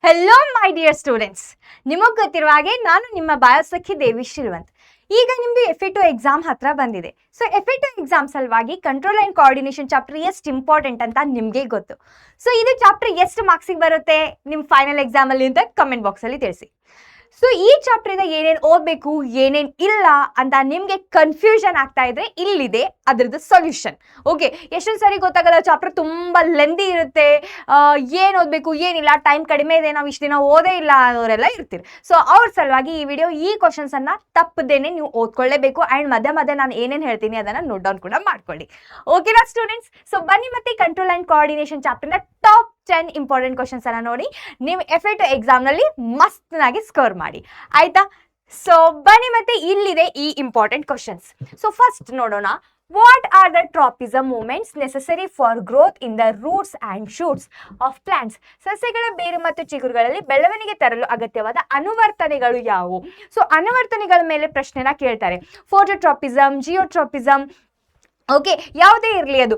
Hello ಮೈ dear students, ನಿಮಗೆ ಗೊತ್ತಿರುವ ಹಾಗೆ ನಾನು ನಿಮ್ಮ ಬಾಯೋಸಖಿ ದೇವಿ ಶ್ರೀವಂತ್. ಈಗ ನಿಮ್ದು FA2 ಎಕ್ಸಾಮ್ ಹತ್ರ ಬಂದಿದೆ. ಸೊ FA2 ಎಕ್ಸಾಮ್ ಸಲುವಾಗಿ ಕಂಟ್ರೋಲ್ ಆ್ಯಂಡ್ ಕೋಆರ್ಡಿನೇಷನ್ ಚಾಪ್ಟರ್ ಎಷ್ಟು ಇಂಪಾರ್ಟೆಂಟ್ ಅಂತ ನಿಮಗೆ ಗೊತ್ತು. ಸೊ ಇದು ಚಾಪ್ಟರ್ ಎಷ್ಟು ಮಾರ್ಕ್ಸಿಗೆ ಬರುತ್ತೆ ನಿಮ್ಮ ಫೈನಲ್ ಎಕ್ಸಾಮಲ್ಲಿ ಅಂತ ಕಮೆಂಟ್ ಬಾಕ್ಸಲ್ಲಿ ತಿಳಿಸಿ. ಸೊ ಈ ಚಾಪ್ಟರಿಂದ ಏನೇನು ಓದಬೇಕು ಏನೇನು ಇಲ್ಲ ಅಂತ ನಿಮಗೆ ಕನ್ಫ್ಯೂಷನ್ ಆಗ್ತಾ ಇದ್ರೆ ಇಲ್ಲಿದೆ ಅದರದ್ದು ಸೊಲ್ಯೂಷನ್. ಓಕೆ, ಎಷ್ಟೊಂದು ಸರಿ ಗೊತ್ತಾಗಲ್ಲ, ಚಾಪ್ಟರ್ ತುಂಬ ಲೆಂದಿ ಇರುತ್ತೆ, ಏನು ಓದಬೇಕು ಏನಿಲ್ಲ, ಟೈಮ್ ಕಡಿಮೆ ಇದೆ, ನಾವು ಇಷ್ಟು ದಿನ ಓದೇ ಇಲ್ಲ ಅವರೆಲ್ಲ ಇರ್ತೀರಿ. ಸೊ ಅವ್ರ ಸಲುವಾಗಿ ಈ ವಿಡಿಯೋ ಈ ಕ್ವಶನ್ಸನ್ನು ತಪ್ಪದೇನೆ ನೀವು ಓದ್ಕೊಳ್ಳೇಬೇಕು. ಆ್ಯಂಡ್ ಮಧ್ಯೆ ಮಧ್ಯೆ ನಾನು ಏನೇನು ಹೇಳ್ತೀನಿ ಅದನ್ನು ನೋಟ್ ಡೌನ್ ಕೂಡ ಮಾಡ್ಕೊಳ್ಳಿ. ಓಕೆನಾ ಸ್ಟೂಡೆಂಟ್ಸ್? ಸೊ ಬನ್ನಿ ಮತ್ತೆ ಕಂಟ್ರೋಲ್ ಆ್ಯಂಡ್ ಕೋಆರ್ಡಿನೇಷನ್ ಚಾಪ್ಟರ್ನ ಟಾಪ್ 10 ಇಂಪಾರ್ಟೆಂಟ್ ಕ್ವಶನ್ಸ್ ಅನ್ನ ನೋಡಿ ನೀವು FA2 ಎಕ್ಸಾಮ್ ನಲ್ಲಿ ಮಸ್ತ್ನಾಗಿ ಸ್ಕೋರ್ ಮಾಡಿ, ಆಯ್ತಾ? ಸೊ ಬನ್ನಿ ಮತ್ತೆ ಇಲ್ಲಿದೆ ಈ ಇಂಪಾರ್ಟೆಂಟ್ ಕ್ವಶನ್ಸ್. ಸೊ ಫಸ್ಟ್ ನೋಡೋಣ, what are the tropism movements necessary for growth in the roots and shoots of plants? ಸಸ್ಯಗಳ ಬೇರು ಮತ್ತು ಚಿಗುರುಗಳಲ್ಲಿ ಬೆಳವಣಿಗೆ ತರಲು ಅಗತ್ಯವಾದ ಅನುವರ್ತನೆಗಳು ಯಾವುವು? ಸೊ ಅನುವರ್ತನೆಗಳ ಮೇಲೆ ಪ್ರಶ್ನೆನ ಕೇಳ್ತಾರೆ. ಫೋಟೋಟ್ರಾಪಿಸಮ್, ಜಿಯೋಟ್ರಾಪಿಸಮ್, ಓಕೆ, ಯಾವುದೇ ಇರಲಿ, ಅದು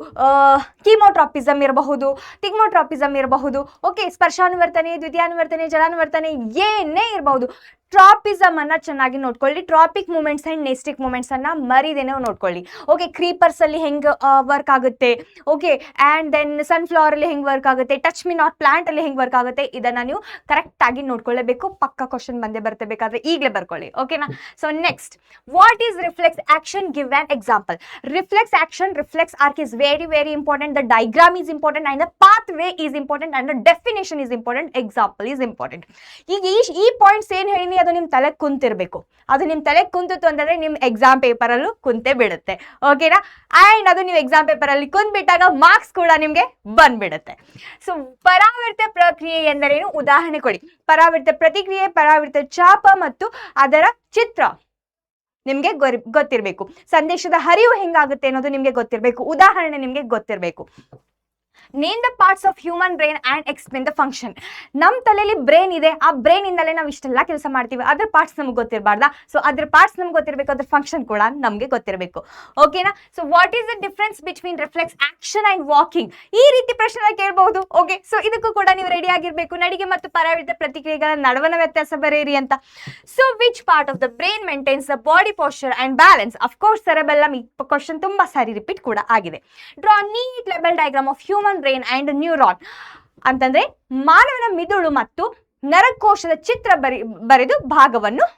ಕೀಮೋಟ್ರಾಪಿಸಮ್ ಇರಬಹುದು, ತಿಗ್ಮೋಟ್ರಾಪಿಸಮ್ ಇರಬಹುದು, ಓಕೆ, ಸ್ಪರ್ಶಾನುವರ್ತನೆ, ದ್ವಿತೀಯಾನುವರ್ತನೆ, ಜಲಾನುವರ್ತನೆ, ಏನೇ ಇರಬಹುದು. ಟ್ರಾಪಿಸಮ್ ಅನ್ನ ಚೆನ್ನಾಗಿ ನೋಡ್ಕೊಳ್ಳಿ. ಟ್ರಾಪಿಕ್ ಮೂಮೆಂಟ್ಸ್ ಅಂಡ್ ನೆಸ್ಟಿಕ್ ಮೂಮೆಂಟ್ಸ್ ಅನ್ನ ಮರಿದೇನೆ ನೋಡ್ಕೊಳ್ಳಿ. ಓಕೆ, ಕ್ರೀಪರ್ಸ್ ಅಲ್ಲಿ ಹೆಂಗೆ ವರ್ಕ್ ಆಗುತ್ತೆ, ಓಕೆ, ಆ್ಯಂಡ್ ದೆನ್ ಸನ್ಫ್ಲವರ್ ಅಲ್ಲಿ ಹೆಂಗೆ ವರ್ಕ್ ಆಗುತ್ತೆ, ಟಚ್ ಮಿ ನಾಟ್ ಪ್ಲಾಂಟ್ ಅಲ್ಲಿ ಹೆಂಗೆ ವರ್ಕ್ ಆಗುತ್ತೆ, ಇದನ್ನ ನೀವು ಕರೆಕ್ಟ್ ಆಗಿ ನೋಡ್ಕೊಳ್ಳೇಬೇಕು. ಪಕ್ಕ ಕ್ವಶನ್ ಬಂದೇ ಬರುತ್ತೆ, ಬೇಕಾದ್ರೆ ಈಗಲೇ ಬರ್ಕೊಳ್ಳಿ. ಓಕೆನಾ? So next, what is reflex action? Give an example. Reflex action, reflex arc is very very important. The diagram is important and the pathway is important and the definition is important. Example is important. ಈಗ ಈ points ಏನು ಹೇಳಿನಿ ಅದು ನಿಮ್ಮ ತಲೆಗೆ ಕುಂತಿರ್ಬೇಕು. ಅದು ನಿಮ್ಮ ತಲೆಗೆ ಕುಂತಿತ್ತು ಅಂತಂದ್ರೆ ನಿಮ್ಮ ಎಕ್ಸಾಮ್ ಪೇಪರ್ ಅಲ್ಲೂ ಕುಂತೇ ಬಿಡುತ್ತೆ. ಓಕೆನಾ? ಆ್ಯಂಡ್ ಅದು ನೀವು ಎಕ್ಸಾಮ್ ಪೇಪರ್ ಅಲ್ಲಿ ಕುಂತ್ಬಿಟ್ಟಾಗ ಮಾರ್ಕ್ಸ್ ಕೂಡ ನಿಮಗೆ ಬಂದ್ಬಿಡುತ್ತೆ. ಸೊ ಪರಾವರ್ತ ಪ್ರಕ್ರಿಯೆ ಎಂದರೇನು? ಉದಾಹರಣೆ ಕೊಡಿ. ಪರಾವರ್ತ ಪ್ರತಿಕ್ರಿಯೆ, ಪರಾವರ್ತ ಚಾಪ ಮತ್ತು ಅದರ ಚಿತ್ರ ನಿಮಗೆ ಗೊತ್ತಿರಬೇಕು. ಸಂದೇಶದ ಹರಿವು ಹೆಂಗಾಗುತ್ತೆ ಅನ್ನೋದು ನಿಮಗೆ ಗೊತ್ತಿರಬೇಕು. ಉದಾಹರಣೆ ನಿಮಗೆ ಗೊತ್ತಿರಬೇಕು. Name the parts of human brain and explain the function. ನಮ್ಮ ತಲೆಯಲ್ಲಿ ಬ್ರೈನ್ ಇದೆ, ಆ ಬ್ರೈನ್ ಇಂದಲೇ ನಾವು ಇಷ್ಟೆಲ್ಲ ಕೆಲಸ ಮಾಡ್ತೀವಿ. ಅದ್ರ ಪಾರ್ಟ್ಸ್ ನಮ್ಗೆ ಗೊತ್ತಿರಬಾರ್ದಾ? ಸೊ ಅದ್ರ ಪಾರ್ಟ್ಸ್ ನಮ್ಗೆ ಗೊತ್ತಿರಬೇಕು, ಅದ್ರ ಫಂಕ್ಷನ್ ಕೂಡ ನಮಗೆ ಗೊತ್ತಿರಬೇಕು. ಓಕೆನಾ? So what is the difference between reflex action and walking? ಈ ರೀತಿ ಪ್ರಶ್ನೆ ಕೇಳಬಹುದು. ಓಕೆ, ಸೊ ಇದಕ್ಕೂ ಕೂಡ ನೀವು ರೆಡಿ ಆಗಿರಬೇಕು. ನಡಿಗೆ ಮತ್ತು ಪರಾವರ್ತ ಪ್ರತಿಕ್ರಿಯೆಗಳ ನಡುವಣ ವ್ಯತ್ಯಾಸ ಬರೆಯಿರಿ ಅಂತ. So which part of the brain maintains the body posture and balance? Of course cerebellum. ಈ ಕ್ವಶನ್ ತುಂಬಾ ಸಾರಿ ರಿಪೀಟ್ ಕೂಡ ಆಗಿದೆ. Draw neat label diagram of human brain and neuron ಅಂತಂದ್ರೆ ಮಾನವನ ಮಿದುಳು ಮತ್ತು ನರಕೋಶದ ಚಿತ್ರ ಬರೆದು ಭಾಗವನ್ನು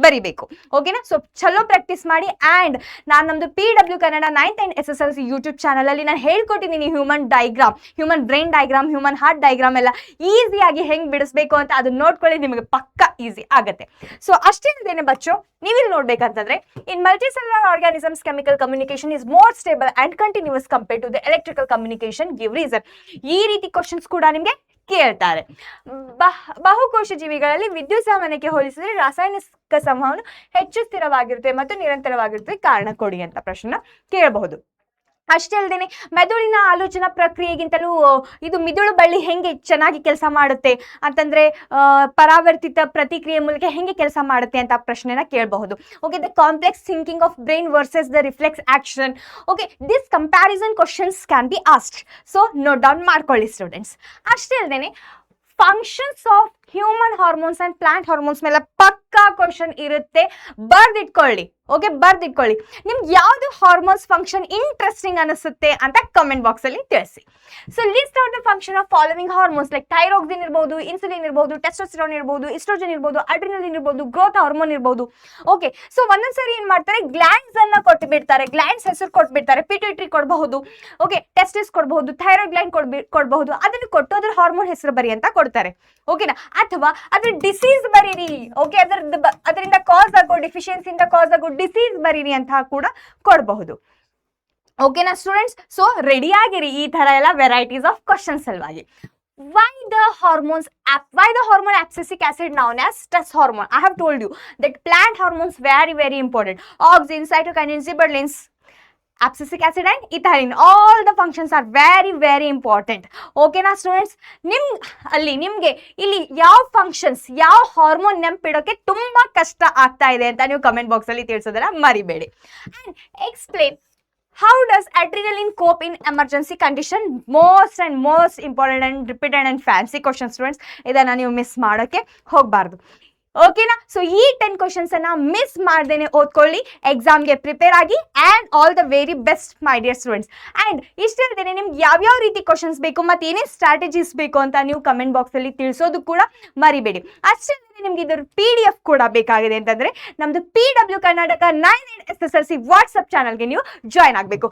ಬರಿಬೇಕು. ಓಕೆನಾ? ಸೊ ಚಲೋ ಪ್ರಾಕ್ಟೀಸ್ ಮಾಡಿ. ಆ್ಯಂಡ್ ನಾನು ನಮ್ದು PW Kannada 9th and SSLC YouTube channel ಅಲ್ಲಿ ನಾನು ಹೇಳ್ಕೊಟ್ಟಿದ್ದೀನಿ human diagram, human brain diagram, human heart diagram ಎಲ್ಲ ಈಸಿಯಾಗಿ ಹೆಂಗೆ ಬಿಡಿಸ್ಬೇಕು ಅಂತ ಅದನ್ನ ನೋಡ್ಕೊಳ್ಳಿ, ನಿಮಗೆ ಪಕ್ಕ ಈಸಿ ಆಗುತ್ತೆ. ಸೊ ಅಷ್ಟೇನೇನೆ ಬಚ್ಚೋ, ನೀವಿಲ್ಲಿ ನೋಡ್ಬೇಕಂತಂದ್ರೆ in multicellular organisms chemical communication is more stable and continuous compare to the electrical communication. Give reason. ಈ ರೀತಿ ಕ್ವಶನ್ಸ್ ಕೂಡ ನಿಮಗೆ ಕೇಳ್ತಾರೆ. ಬಹುಕೋಶ ಜೀವಿಗಳಲ್ಲಿ ವಿದ್ಯುತ್ ಸಂವಹನಕ್ಕೆ ಹೋಲಿಸಿದ್ರೆ ರಾಸಾಯನಿಕ ಸಂವಹನ ಹೆಚ್ಚು ಸ್ಥಿರವಾಗಿರುತ್ತೆ ಮತ್ತು ನಿರಂತರವಾಗಿರುತ್ತೆ. ಕಾರಣ ಕೊಡಿ ಅಂತ ಪ್ರಶ್ನೆ ಕೇಳಬಹುದು. ಅಷ್ಟೇ ಅಲ್ಲದೆ ಮೆದುಳಿನ ಆಲೋಚನಾ ಪ್ರಕ್ರಿಯೆಗಿಂತಲೂ ಇದು ಮಿದುಳು ಬಳ್ಳಿ ಹೆಂಗೆ ಚೆನ್ನಾಗಿ ಕೆಲಸ ಮಾಡುತ್ತೆ ಅಂತಂದ್ರೆ ಪರಾವರ್ತಿತ ಪ್ರತಿಕ್ರಿಯೆ ಮೂಲಕ ಹೆಂಗೆ ಕೆಲಸ ಮಾಡುತ್ತೆ ಅಂತ ಪ್ರಶ್ನೆನ ಕೇಳಬಹುದು. Okay, the complex thinking of brain versus the reflex action. Okay, this comparison questions can be asked. So note down ಮಾಡ್ಕೊಳ್ಳಿ ಸ್ಟೂಡೆಂಟ್ಸ್. ಅಷ್ಟೇ ಅಲ್ಲದೆ functions of human hormones and plant hormones ಮೇಲೆ ಪಕ್ಕಾ ಕ್ವಶನ್ ಇರುತ್ತೆ, ಬರ್ದಿಟ್ಕೊಳ್ಳಿ. ಓಕೆ, ಬರ್ದಿಟ್ಕೊಳ್ಳಿ. ನಿಮ್ಗೆ ಯಾವ್ದು ಹಾರ್ಮೋನ್ಸ್ ಫಂಕ್ಷನ್ ಇಂಟ್ರೆಸ್ಟಿಂಗ್ ಅನಿಸುತ್ತೆ ಅಂತ ಕಮೆಂಟ್ ಬಾಕ್ಸ್ ಅಲ್ಲಿ ತಿಳಿಸಿ. So list out the function of following hormones like thyroxine ಇರ್ಬೋದು, ಇನ್ಸುಲಿನ್ ಇರ್ಬೋದು, ಟೆಸ್ಟೋಸ್ಟೆರಾನ್ ಇರ್ಬೋದು, ಇಸ್ಟ್ರೋಜನ್ ಇರ್ಬೋದು, ಅಡ್ರಿನಲಿನ್ ಇರ್ಬೋದು, ಗ್ರೋತ್ ಹಾರ್ಮೋನ್ ಇರ್ಬೋದು. ಓಕೆ, ಸೊ ಒಂದೊಂದ್ಸರಿ ಏನ್ ಮಾಡ್ತಾರೆ, ಗ್ಲ್ಯಾಂಡ್ಸ್ ಅನ್ನ ಕೊಟ್ಟು ಬಿಡ್ತಾರೆ, ಗ್ಲ್ಯಾಂಡ್ಸ್ ಹೆಸರು ಕೊಟ್ಬಿಡ್ತಾರೆ. ಪಿಟ್ಯೂಟರಿ ಕೊಡಬಹುದು, ಓಕೆ, ಟೆಸ್ಟಿಸ್ ಕೊಡಬಹುದು, ಥೈರಾಯ್ಡ್ ಗ್ಲ್ಯಾಂಡ್ ಕೊಡಬಹುದು. ಅದನ್ನು ಕೊಟ್ಟು ಅದ್ರ ಹಾರ್ಮೋನ್ ಹೆಸರು ಬರಿ ಅಂತ ಕೊಡ್ತಾರೆ. ಓಕೆನಾ? ಅಥವಾ ಅದ್ರ ಡಿಸೀಸ್ ಬರೀರಿ. ಓಕೆ, ಅದರಿಂದ ಕಾಸ್ ಆಗೋ ಡಿಫಿಷಿಯನ್ಸಿಯಿಂದ ಕಾಸ್ ಆಗೋ ಡಿಸೀಸ್ ಬರೀರಿ ಅಂತ ಕೂಡ ಕೊಡಬಹುದು. ಓಕೆನಾ ಸ್ಟೂಡೆಂಟ್ಸ್? ಸೊ ರೆಡಿ ಆಗಿರಿ ಈ ತರ ಎಲ್ಲ ವೆರೈಟೀಸ್ ಆಫ್ ಕ್ವಶನ್ಸ್ ಸಲುವಾಗಿ. Why the hormone abscisic acid known as stress hormone? I have told you that plant hormones very important. Auxin, cytokinin, gibberellins, abscisic acid and ethylene, all the functions are very important. ಓಕೆನಾ students? ನಿಮ್ಗೆ ಇಲ್ಲಿ ಯಾವ functions, ಯಾವ hormone ನೆನಪಿಡೋಕೆ ತುಂಬಾ ಕಷ್ಟ ಆಗ್ತಾ ಇದೆ ಅಂತ ನೀವು ಕಮೆಂಟ್ ಬಾಕ್ಸ್ ಅಲ್ಲಿ ತಿಳಿಸೋದನ್ನ ಮರಿಬೇಡಿ. And explain How does adrenaline cope in emergency condition? Most important and repeated and fancy question students. ಇದನ್ನ ನೀವು ಮಿಸ್ ಮಾಡೋಕೆ ಹೋಗಬಾರ್ದು. ಓಕೆನಾ? ಸೊ ಈ 10 ಕ್ವಶನ್ಸ್ ಅನ್ನ ಮಿಸ್ ಮಾಡ್ದೇನೆ ಓದ್ಕೊಳ್ಳಿ, ಎಕ್ಸಾಮ್ಗೆ ಪ್ರಿಪೇರ್ ಆಗಿ, and all the very best my dear students. And ಇಷ್ಟಲ್ದೇನೆ ನಿಮ್ಗೆ ಯಾವ್ಯಾವ ರೀತಿ ಕ್ವಶನ್ಸ್ ಬೇಕು ಮತ್ತು ಏನೇ ಸ್ಟ್ರಾಟಜೀಸ್ ಬೇಕು ಅಂತ ನೀವು ಕಮೆಂಟ್ ಬಾಕ್ಸಲ್ಲಿ ತಿಳಿಸೋದು ಕೂಡ ಮರಿಬೇಡಿ. ಅಷ್ಟೇ ನಿಮ್ಗೆ ಇದ್ರ PDF ಕೂಡ ಬೇಕಾಗಿದೆ ಅಂತಂದ್ರೆ ನಮ್ದು PW ಕರ್ನಾಟಕ 9 SSLC ವಾಟ್ಸ್ಆಪ್ ಚಾನಲ್ಗೆ ನೀವು ಜಾಯ್ನ್ ಆಗಬೇಕು.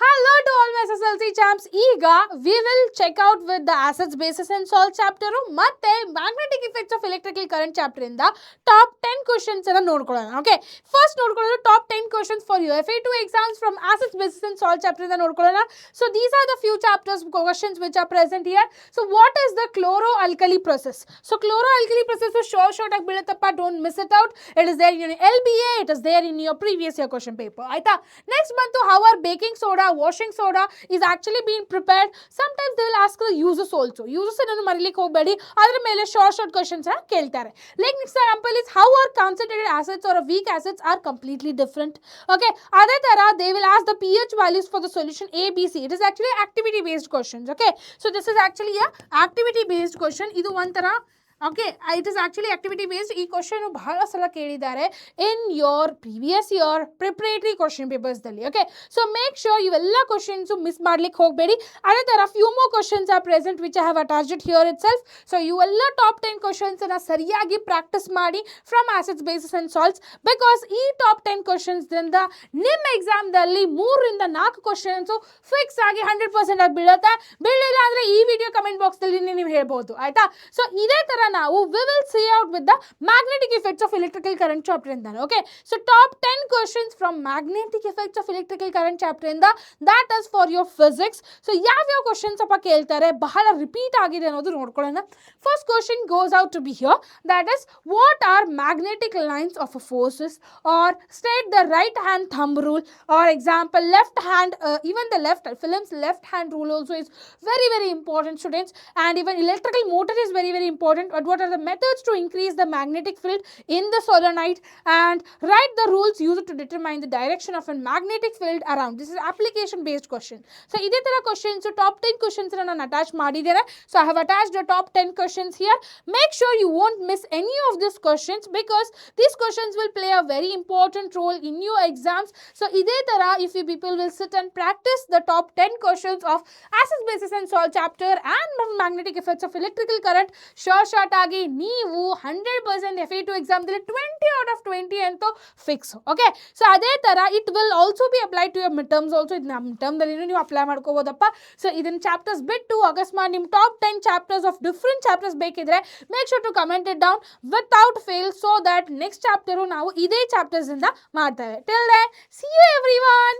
Hello to all my SSLC champs. ಈಗ we will check out with the assets basis and solve chapter ಮತ್ತೆ magnetic effects of electrical current chapter ಇಂದ top 10 questions ಅನ್ನ ನೋಡ್ಕೊಳ್ಳೋಣ. ಓಕೆ, ಫಸ್ಟ್ ನೋಡ್ಕೊಳ್ಳೋದು top 10 questions for you FA2 exams from assets basis and solve chapter ಇಂದ ನೋಡ್ಕೊಳ್ಳೋಣ. So these are the few chapters questions which are present here. So what is the chloro-alkali process? So chloro-alkali process short ಆಗಿ ಬೀಳುತ್ತಪ್ಪ, don't miss it out. It is there in your LBA, it is there in your previous year question paper. ಆಯ್ತಾ? Next ಬಂತು how are baking soda, washing soda is actually being prepared. Sometimes they will ask the uses also. Uses ಅನ್ನು ಮರಿಲಿಕ್ಕೆ ಹೋಗಬೇಡಿ, ಅದರ ಮೇಲೆ short questions ಕೇಳ್ತಾರೆ. Like next example is how are concentrated acids or weak acids are completely different. Okay, ಅದೇ ತರ they will ask the pH values for the solution ABC. It is actually activity based questions. Okay, so this is actually a activity based question. ಇದು ಒಂಥರ okay, it is actually activity based. ಈ question ಬಹಳ ಸಲ ಕೇಳಿದ್ದಾರೆ in your previous year preparatory question ಪೇಪರ್ಸ್ದಲ್ಲಿ. Okay, so make sure ಇವೆಲ್ಲ questions miss ಮಾಡ್ಲಿಕ್ಕೆ ಹೋಗಬೇಡಿ. ಅದೇ ಥರ few more questions are present which I have attached here itself. So ಇವೆಲ್ಲ ಟಾಪ್ 10 ಕ್ವಶನ್ಸನ್ನು ಸರಿಯಾಗಿ ಪ್ರಾಕ್ಟೀಸ್ ಮಾಡಿ from assets basis and solves, because ಈ ಟಾಪ್ 10 ಕ್ವಶನ್ಸ್ದಿಂದ ನಿಮ್ಮ ಎಕ್ಸಾಮ್ದಲ್ಲಿ 3-4 ಕ್ವಶನ್ಸು ಫಿಕ್ಸ್ ಆಗಿ 100% ಆಗಿ ಬೀಳುತ್ತೆ. ಬೀಳಿಲ್ಲ ಅಂದರೆ ಈ ವಿಡಿಯೋ ಕಮೆಂಟ್ ಬಾಕ್ಸ್ದಲ್ಲಿ ನೀವು ಹೇಳ್ಬೋದು. ಆಯಿತಾ? ಸೊ ಇದೇ ಥರ ನಾವು we will see out with the magnetic effects of electrical current chapter ಇಂದ. Okay, so top 10 questions from magnetic effects of electrical current chapter ಇಂದ, that is for your physics. So ಯಾವ questions ಅಪ್ಪ ಕೇಳ್ತಾರೆ, ಬಹಳ repeat ಆಗಿದೆ ಅನ್ನೋದು ನೋಡ್ಕೊಳ್ಳೋಣ. First question goes out to be here, that is what are magnetic lines of a forces, or state the right hand thumb rule, or example left hand, even the film's left hand rule also is very important students, and even electrical motor is very important. But what are the methods to increase the magnetic field in the solenoid, and write the rules used to determine the direction of a magnetic field around. This is application based question. So ಇದೇ ತರ questions top 10 questions ನಾನು attach ಮಾಡಿದ್ದೇನೆ. So I have attached the top 10 questions here. Make sure you won't miss any of these questions, because these questions will play a very important role in your exams. So ಇದೇ ತರ if you people will sit and practice the top 10 questions of assets basis and solve chapter and magnetic effects of electrical current, short ಆಗಿ ನೀವು 100% FA2 ಎಕ್ಸಾಮ್ದಲ್ಲಿ 20 out of 20 ಅಂತೂ fix. Okay, so ಅದೇ ಥರ it will also be apply to your mid terms also. ಇದು ನಮ್ಮ ಟರ್ಮ್ದಲ್ಲಿ ನೀವು apply ಮಾಡ್ಕೋಬೋದಪ್ಪ. ಸೊ ಇದನ್ನ ಚಾಪ್ಟರ್ಸ್ ಬಿಟ್ಟು ಅಕಸ್ಮಾತ್ ನಿಮ್ಮ top 10 chapters of different chapters ಬೇಕಿದ್ರೆ make sure to comment it down without fail, so that next chapter ನಾವು ಇದೇ ಚಾಪ್ಟರ್ಸ್ ಇಂದ ಮಾಡ್ತೇವೆ. Till then see you everyone.